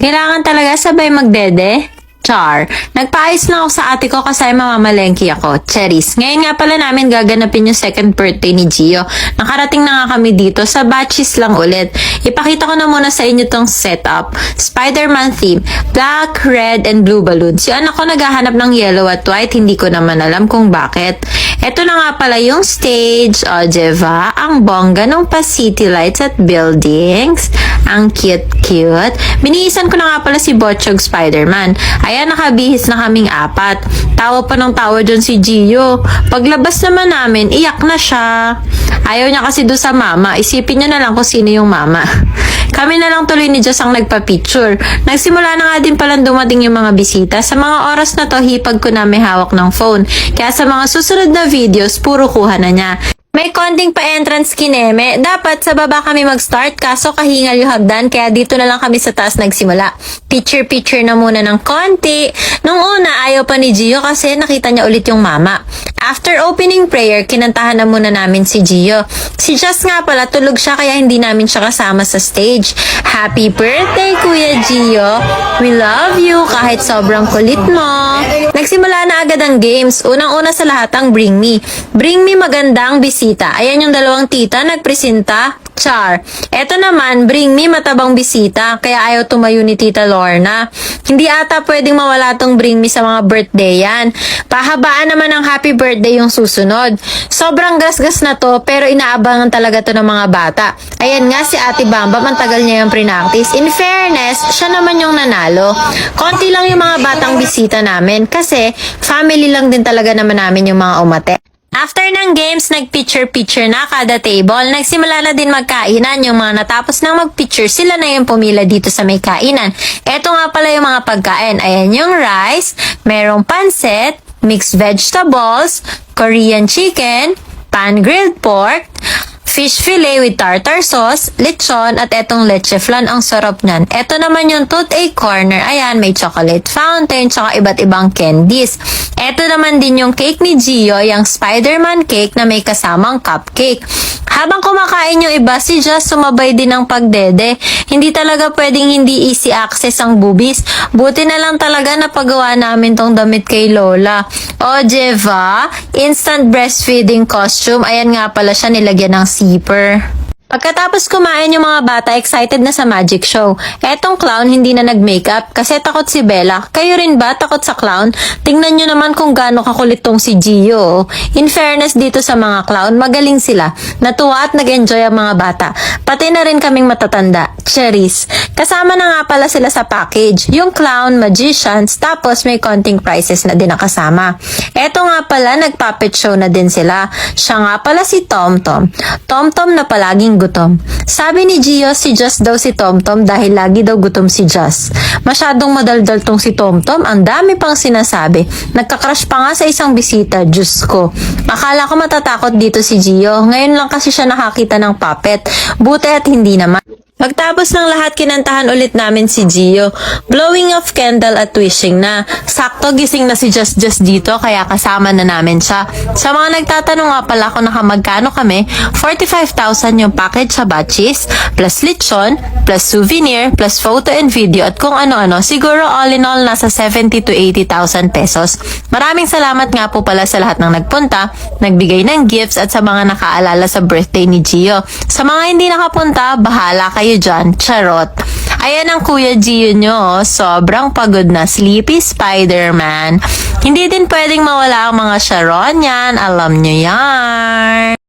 Kailangan talaga sabay magdede? Char. Nagpaayos na ako sa ate ko kasi mamamalengke ako. Cherries. Ngayon nga pala namin gaganapin yung second birthday ni Gio. Nakarating na nga kami dito sa batches lang ulit. Ipakita ko na muna sa inyo tong setup. Spider-Man theme. Black, red, and blue balloons. Yung anak ko naghahanap ng yellow at white. Hindi ko naman alam kung bakit. Ito na nga pala yung stage. O, diba? Ang bongga ng pa-city lights at buildings. Ang cute-cute. Binihisan ko na nga pala si Botchog Spider-Man. Ayan, nakabihis na kaming 4. Tawa pa ng tawa dyan si Gio. Paglabas naman namin, iyak na siya. Ayaw niya kasi doon sa mama. Isipin niyo na lang kung sino yung mama. Kami na lang tuloy ni Diyos ang nagpa-picture. Nagsimula na nga din palang dumating yung mga bisita. Sa mga oras na to, hipag ko na may hawak ng phone. Kaya sa mga susunod na videos, puro kuha na niya. May konting pa-entrance kineme. Dapat sa baba kami mag-start kaso kahingal yung hagdan kaya dito na lang kami sa taas nagsimula. Picture-picture na muna ng konti. Nung una ayaw pa ni Gio kasi nakita niya ulit yung mama. After opening prayer, kinantahan na muna namin si Gio. Si Just nga pala tulog siya kaya hindi namin siya kasama sa stage. Happy birthday Kuya Gio! We love you kahit sobrang kulit mo. Nagsimula na agad ang games. Unang-una sa lahat ang Bring Me. Bring Me magandang bisita. Ayan yung dalawang tita nagpresenta. Char. Eto naman, Bring Me matabang bisita. Kaya ayaw tumayo ni Tita Lorna. Hindi ata pwedeng mawala tong Bring Me sa mga birthday yan. Pahabaan naman ng happy birthday yung susunod. Sobrang gasgas na to pero inaabangan talaga to ng mga bata. Ayan nga si Ate Bambam, ang tagal niya yung pre-practice. In fairness, siya naman yung nanalo. Konti lang yung mga batang bisita namin kasi family lang din talaga naman namin yung mga umate. After ng games, nag-picture-picture na kada table. Nagsimula na din magkainan. Yung mga natapos nang mag-picture, sila na yung pumila dito sa may kainan. Eto nga pala yung mga pagkain. Ayan yung rice, merong pansit, mixed vegetables, Korean chicken, pan-grilled pork, fish fillet with tartar sauce, lechon, at etong leche flan. Ang sarap niyan. Eto naman yung toothache corner. Ayan, may chocolate fountain, tsaka iba't ibang candies. Eto naman din yung cake ni Gio, yung Spider-Man cake na may kasamang cupcake. Habang kumakain yung iba, si Just sumabay din ng pagdede. Hindi talaga pwedeng hindi easy access ang boobies. Buti na lang talaga napagawa namin tong damit kay Lola. O, Jeva, instant breastfeeding costume. Ayan nga pala siya, nilagyan ng zipper. Pagkatapos kumain yung mga bata, excited na sa magic show. Etong clown hindi na nag-makeup kasi takot si Bella. Kayo rin ba takot sa clown? Tingnan nyo naman kung gaano kakulit tong si Gio. In fairness dito sa mga clown, magaling sila. Natuwa at nag-enjoy ang mga bata. Pati na rin kaming matatanda. Cherries. Kasama na nga pala sila sa package. Yung clown, magicians, tapos may konting prizes na din nakasama. Eto nga pala, nag-puppet show na din sila. Siya nga pala si Tom-Tom. Tom-Tom na palaging gutom. Sabi ni Gio, si Just daw si Tom-Tom dahil lagi daw gutom si Just. Masyadong madaldal tong si Tom-Tom, ang dami pang sinasabi. Nagka-crush pa nga sa isang bisita, Diyos ko. Akala ko matatakot dito si Gio. Ngayon lang kasi siya nakakita ng puppet. Buti at hindi naman. Pagtapos ng lahat, kinantahan ulit namin si Gio. Blowing of candle at wishing na. Sakto gising na si Just dito, kaya kasama na namin siya. Sa mga nagtatanong nga pala kung nakamagkano kami, 45,000 yung package sa batches, plus lechon, plus souvenir, plus photo and video, at kung ano-ano. Siguro all in all, nasa 70 to 80,000 pesos. Maraming salamat nga po pala sa lahat ng nagpunta, nagbigay ng gifts, at sa mga nakaalala sa birthday ni Gio. Sa mga hindi nakapunta, bahala kayo dyan, charot. Ayan ang Kuya Gio nyo, sobrang pagod na, sleepy Spider-Man. Hindi din pwedeng mawala ang mga Sharon yan, alam nyo yan.